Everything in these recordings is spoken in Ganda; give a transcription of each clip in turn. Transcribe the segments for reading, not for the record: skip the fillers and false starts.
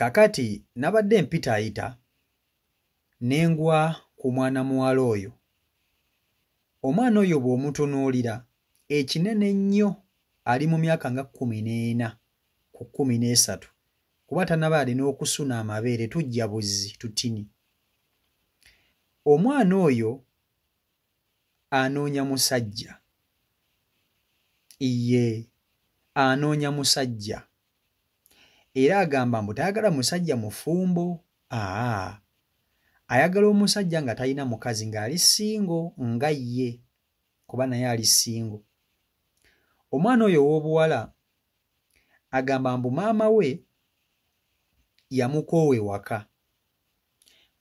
Kakati nabadde mpita ayita nengwa ku mwana muwala oyo. Omwana oyo bw'omutunuulira ekinene nnyo, ali mu myaka nga 14 ku 13, kuba tanaba alina okusuna amabeere, tujja buzzi tutini. Omwana oyo anoonya musajja, ye anoonya musajja, era agamba mbu tayagala musajja mufumbo. Ayagala omusajja nga talina mukazi, ng'ali singo nga ye, kuba naye ali singo. Omwana oyo ow'obuwala agamba mbu maama we yamukoowa ewaka,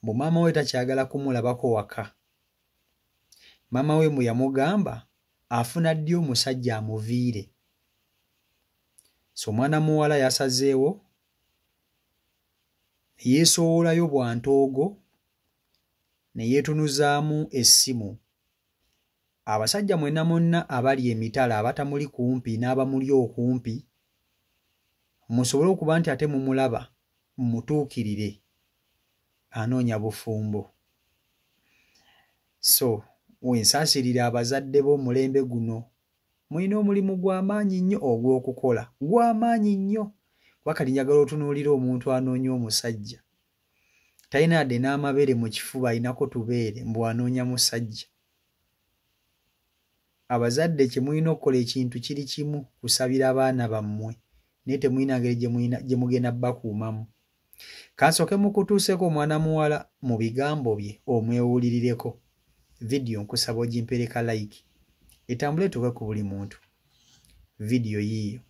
mbu maama we takyagala kumulabako waka. Maama we mwe yamugamba afuna ddi omusajja amuviire. So omwana muwala yasazeewo yeesoowolayo bwantoogo ne yeetunuzaamu essimu. Abasajja mwenna monna abali emitala abatamuli kumpi n'abamuli okumpi, musobole okuba nti ate mumulaba, mumutuukirire, anoonya bufumbo. So wensaasirira abazadde b'omulembe guno, mulina omulimu gw'amaanyi nnyo ogw'okukola, gw'amaanyi nnyo. Wakati njagala otunuulira omuntu anoonya omusajja, talina yadde n'amabeere mu kifuba, alinako tubeere, mbu anoonya musajja. Abazadde kye mulina okukola ekintu kiri kimu, kusabira abaana bammwe, naye temulina ngeri gye mugenda bakuumamu. Kansooke mukutuuseko omwana muwala mu bigambo bye omwewulirireko. Vidiyo nkusaba ogimpereka like, etambule etuuke ku buli muntu. Vidiyo yiiyo.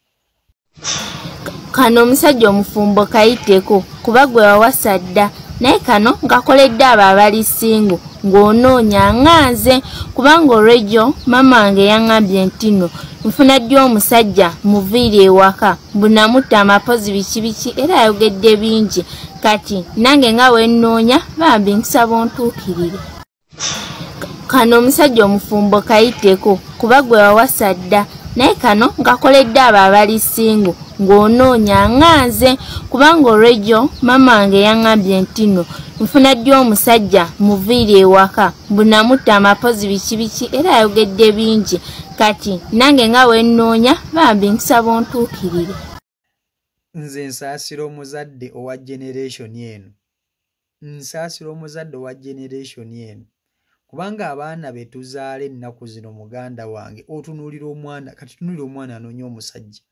Kano omusajja omufumbo kayiteko kuba gwe wawasa dda, naye kano ngakoledde abo abali singo ng'onoonya nganze, kubanga olw'egyo maama wange yaŋŋambye nti nno nfuna ddi omusajja muviire ewaka, bunamutta amapozi biki era ayogedde bingi. Kati nange nga bwe nnoonya bambi nkusaba ontuukirire. Kano omusajja omufumbo kayiteko kuba gwe wawasa dda, naye kano ngakoledde abo abali singo ng'onoonya nganze, kubanga olw'egyo maama wange yaŋŋambye nti nno nfuna ddi omusajja muviire ewaka, bunamutta amapozi biki era ayogedde bingi. Kati nange nga bwe nnoonya bambi nkusaba ontuukirire. Nze nsaasira omuzadde owa generation eno, nsaasira omuzadde owa generation eno, kubanga abaana be tuzaala ennaku zino, muganda wange, otunuulira omwana, kati tunuulira omwana anoonya omusajja,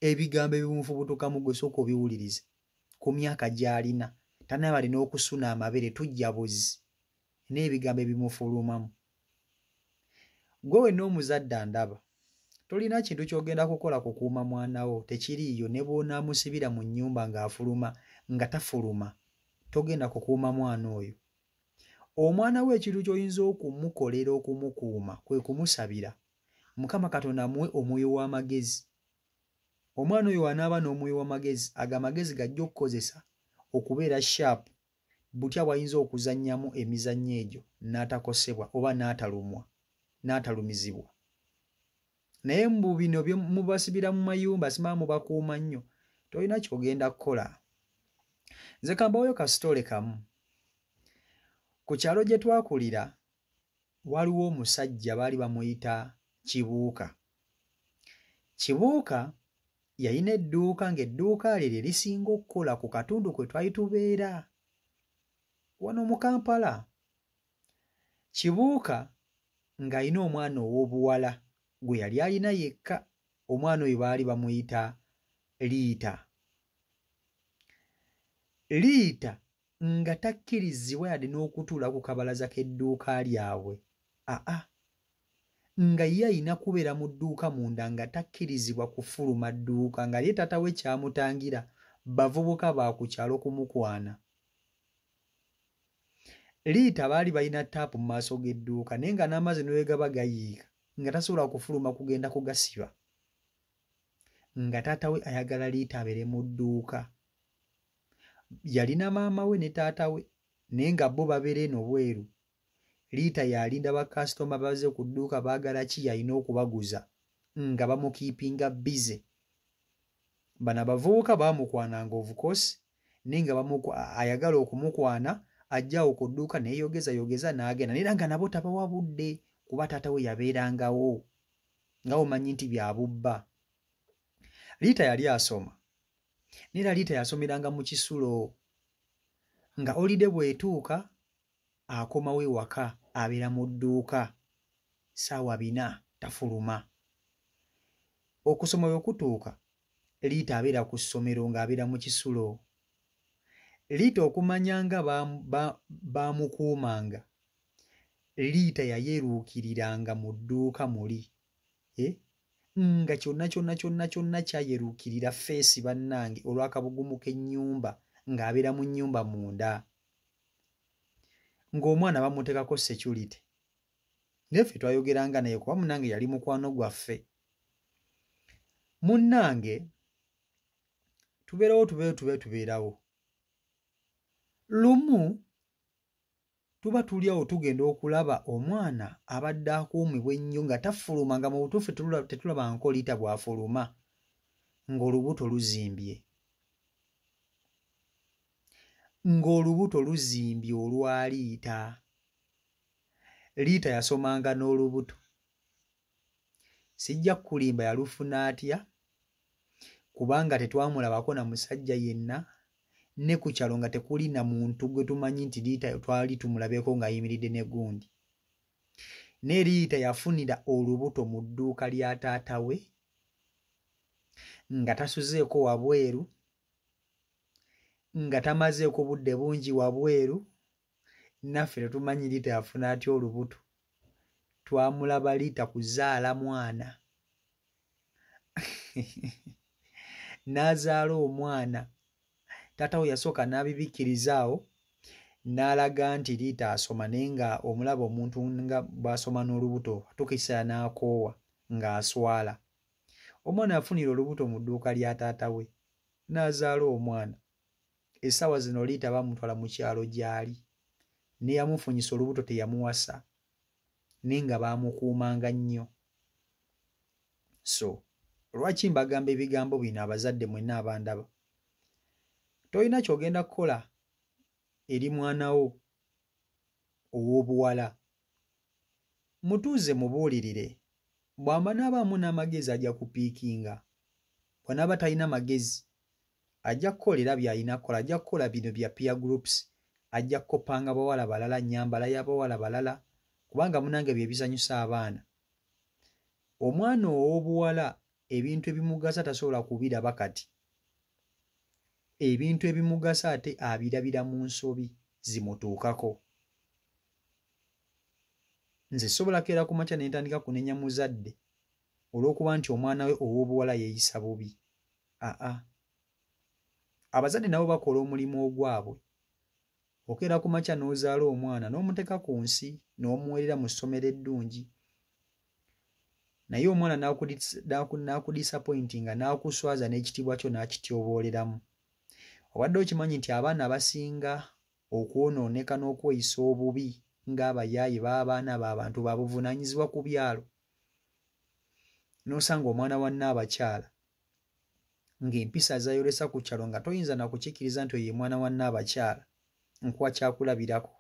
ebigambo ebimufubutukamu gwe sooka obiwulirize ku myaka gy'alina, tanaba alina okusuna amabeere, tujja buzzi, n'ebigambo ebimufulumamu. Gwe wenna omuzadde andaba, tolina kintu ky'ogenda kukola kukuuma mwana wo, tekiriiyo. Ne bw'onaamusibira mu nnyumba ng'afuluma nga tafuluma, togenda kukuuma mwana oyo. Omwana we ekintu ky'oyinza okumukolera okumukuuma kwe kumusabira Mukama Katonda amuwe omwoyo w'amagezi. Omwana oyo anaaba n'omwoyo w'amagezi, ago amagezi gajja okukozesa okubeera sharp, butya bw'ayinza okuzannyamu emizannyo egyo n'atakosebwa oba n'atalumwa, n'atalumizibwa. Naye mbu bino bye mubasibira mu mayumba simaba mubakuuma nnyo, tolina ky'ogenda kukola. Nze kambawoyo kasitole kamu. Ku kyalo gye twakulira waliwo omusajja baali bamuyita Kibuuka. Kibuuka yalina edduuka, ng'edduuka lye lisinga okukola ku katundu kwe twali tubeera wano mu Kampala. Kibuuka ng'alina omwana ow'obuwala gwe yali alina yekka. Omwana oyo baali bamuyita Liita. Liita nga takkirizibwa yadde n'okutuula ku kabalaza k'edduuka lyabwe. Nga ye alina kubeera mu dduuka munda nga takkirizibwa kufuluma dduuka, nga ye taata we kyamutangira bavubuka ba ku kyalo kumukwana. Liita baali balina taapu mu maaso g'edduuka, naye nga n'amazzi ne bwe gaba gayiika nga tasobola kufuluma kugenda kugasiba. Nga taata we ayagala Liita abeere mu dduuka. Yalina maama we ne taata we, naye nga bo babeera eno bweru. Liita yalinda bakasitoma baze ku dduuka baagala ki yalina okubaguza nga bamukiipinga bize. Bano abavubuka baamukwananga ovukosi, ninga ayagala okumukwana ajja okudduka neeyogeza n'agenda naye nga nabo tabawa budde kuba taata we yabeerangawo nga omanyi nti byabubba. Liita yali asoma neera Liita yasomeranga mu kisulo nga olide bw'etuuka akomawo ewaka abeera mu dduuka ssaawa 4 tafuluma. Okusoma bwe kutuuka Liita abeera ku ssomero ng'abeera mu kisulo. Liita okumanya nga baamukuumanga, Liita yayeeruukiriranga mu dduuka muli nga kyonna kyayeeruukirira feesi bannange olw'akabugumu k'ennyumba ng'abeera mu nnyumba munda, ng'omwana bamuteekako security. Naffe twayogeranga naye kuba munnange yali mukwano gwaffe. Munnange tubeerawo. Lumu tuba tuli awo tugenda okulaba omwana abadde akuumibwa ennyo nga tafuluma, nga mu butuufu tetulaba nko Liita bw'afuluma ng'olubuto luzimbye olwa Liita. Liita yasomanga n'olubuto. Sijja kulimba yalufuna atya kubanga tetwamulabako na musajja yenna, ne ku kyalo nga tekuli na muntu gwe tumanyi nti Liita twali tumulabeko ng'ayimiridde ne gundi. Ne Liita yafunira olubuto mu dduuka lya taata we nga tasuzeeko wabweru, nga tamazeeko budde bungi wabweru. Naffe tetumanyi Liita yafuna atya olubuto. Twamulaba Liita kuzaala mwana n'azaala omwana. Taata we yasooka n'abibikkirizaawo n'alaga nti Liita asoma naye nga omulaba omuntu nga bw'asoma n'olubuto atuuka n'akoowa ng'aswala. Omwana yafunira olubuto mu dduuka lya taata we n'azaala omwana. Essaawa zino Liita bamutwala mu kyalo gy'ali, ne yamufunyisa olubuto teyamuwasa naye nga baamukuumanga nnyo. So lwaki mbagamba ebigambo bino abazadde mwenna abandaba? Tolina ky'ogenda kukola eri mwana wo ow'obuwala, mutuuze mubuulirire. Bw'amba n'abaamu n'amagezi ajja kupiikinga, bw'anaaba talina magezi ajja kukolera by'alina kukola. Ajja kukola bino bya peer groups, ajja kukopanga bawala balala, nnyambala y'abawala balala, kubanga munange bye bisanyusa abaana. Omwana ow'obuwala ebintu ebimugasa tasobola kubiraba kati. Ebintu ebimugasa ate abirabira mu nsobi zimutuukako. Nze sobola keera ku makya ne ntandika kunenya muzadde olw'okuba nti omwana we ow'obuwala yeeyisa bubi. Abazadde nabo bakola omulimu ogwabwe. Okeera ku makya n'ozaala omwana n'omuteeka ku nsi n'omuweerera mu ssomero eddungi, naye omwana n'akudisappointinga n'akuswaza n'ekitiibwa kyo n'akityobooleramu. Obadde okimanyi nti abaana abasinga okwonooneka n'okweyisa obubi ng'abayaayi b'abaana b'abantu babuvunaanyizibwa ku byalo. N'osanga omwana wa Nnaabakyala ng'empisa zayolesa ku kyalo nga toyinza na kukikkiriza nti oyo ye mwana wa Nnaabakyala, nkuwa kyakulabirako.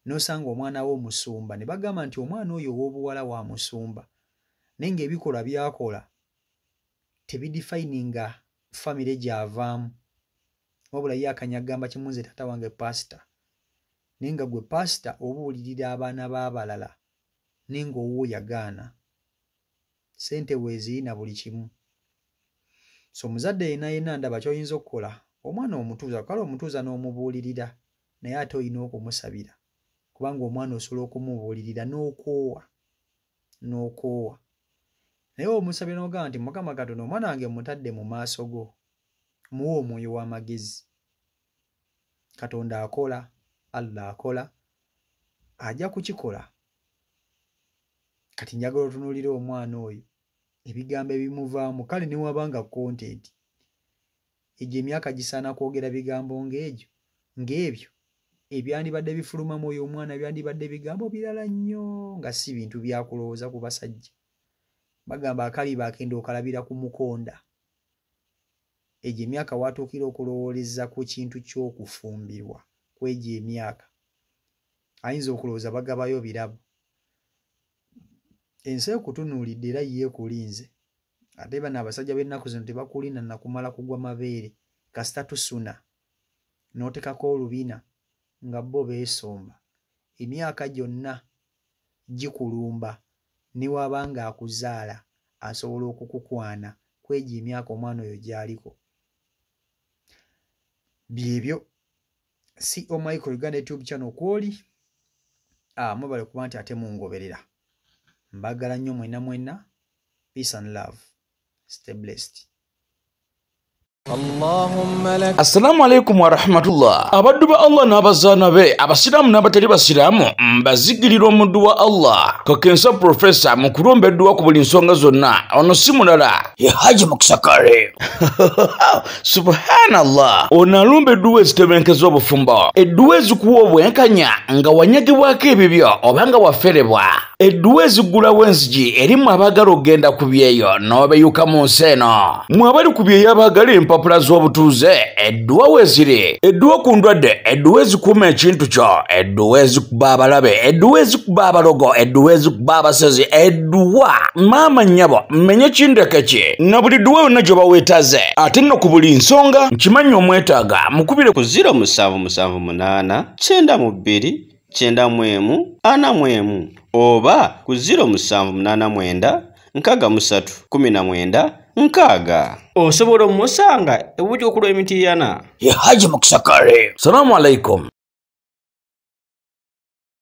N'osanga omwana w'omusumba ne bagamba nti omwana oyo ow'obuwala wa musumba, naye ng'ebikolwa by'akola tebidifayininga famire gy'avaamu, wabula ye akanyagamba kimu, nze taata wange pasita. Naye nga gwe pasita obuulirira abaana b'abalala naye ng'owuwo yagaana. Ssente weeziri na buli kimu. So muzadde yenna ndaba ky'oyinza okukola, omwana omutuuza, kale omutuuza n'omubuulirira, naye ate olina okumusabira, kubanga omwana osobola okumubuulirira n'okoowa. Naye omusabira n'ogamba nti Mukama Katonda, omwana wange mutadde mu maaso go, muwe omwoyo w'amagezi. Katonda akola, Allah akola, ajja kukikola. Kati njagala otunuulire omwana oyo ebigambo ebimuvaamu, kale ne wabanga kontenti egyo emyaka gisaana kwogera bigambo ng'ebyo ebyandibadde bifulumamu oyo omwana, byandibadde bigambo birala nnyo nga si bintu byakulowooza ku basajja. Bagamba akabi baakenda okalabira ku mukonda. egyo emyaka watuukira okulowooleza ku kintu ky'okufumbirwa kwegyo emyaka ayinza okulowooza bagabayo birabo ensi ekutunuulidde era yeekulinze ate bano abasajja b'ennaku zino tebakulinda nakumala kugwa mabeere kasita tusuna n'otekako olubina nga bo beesomba emyaka gyonna gikulumba ne waba nga akuzaala asobola okukukwana kwegyo emyaka omwana oyo gy'aliko byebyo si Michael Uganda YouTube channel kwoli mubale kuba nti ate mungoberera mbagala nnyo mwenna peace and love stay blessed. Assalamu alaikum wa rahmatullah. Abaddu ba Allah n'abazaana be abasiraamu n'abatali basiraamu mbazigirira omuddu wa Allah Kakensa Professor mu kulombeddwa ku buli nsonga zonna ono si mulala ye Haji Mukisakare Subhanallah ono alumbeddwa ezitebenkeza obufumbo edduwa ezikuwa obwenkanya nga wanyagibwako ebibyo oba nga waferebwa edduwa ezigulawo enzigi erimu abaagala okgenda ku byeyo n'obeyuka mu nsi eno mwe abali ku byeyo abaagala empapula z'obutuuze edduwa weziri edduwa ku ndwadde edduwa ezikuuma ekintu kyo edduwa ezikuba abalabe edduwa ezikuba abalogo edduwa ezikuba abasezi edduwa maama nnyabo mmenye kindeke ki na buli dduwa yonna gye baweetaze ate nno ku buli nsonga nkimanyi omwetaaga mukubire ku 0778 92 91 41 oba ku 0789 63 19 nkaaga osobola omusanga ebuujo okulwa emitiiyana ye Haji Mukisakare. Salamu alaikum.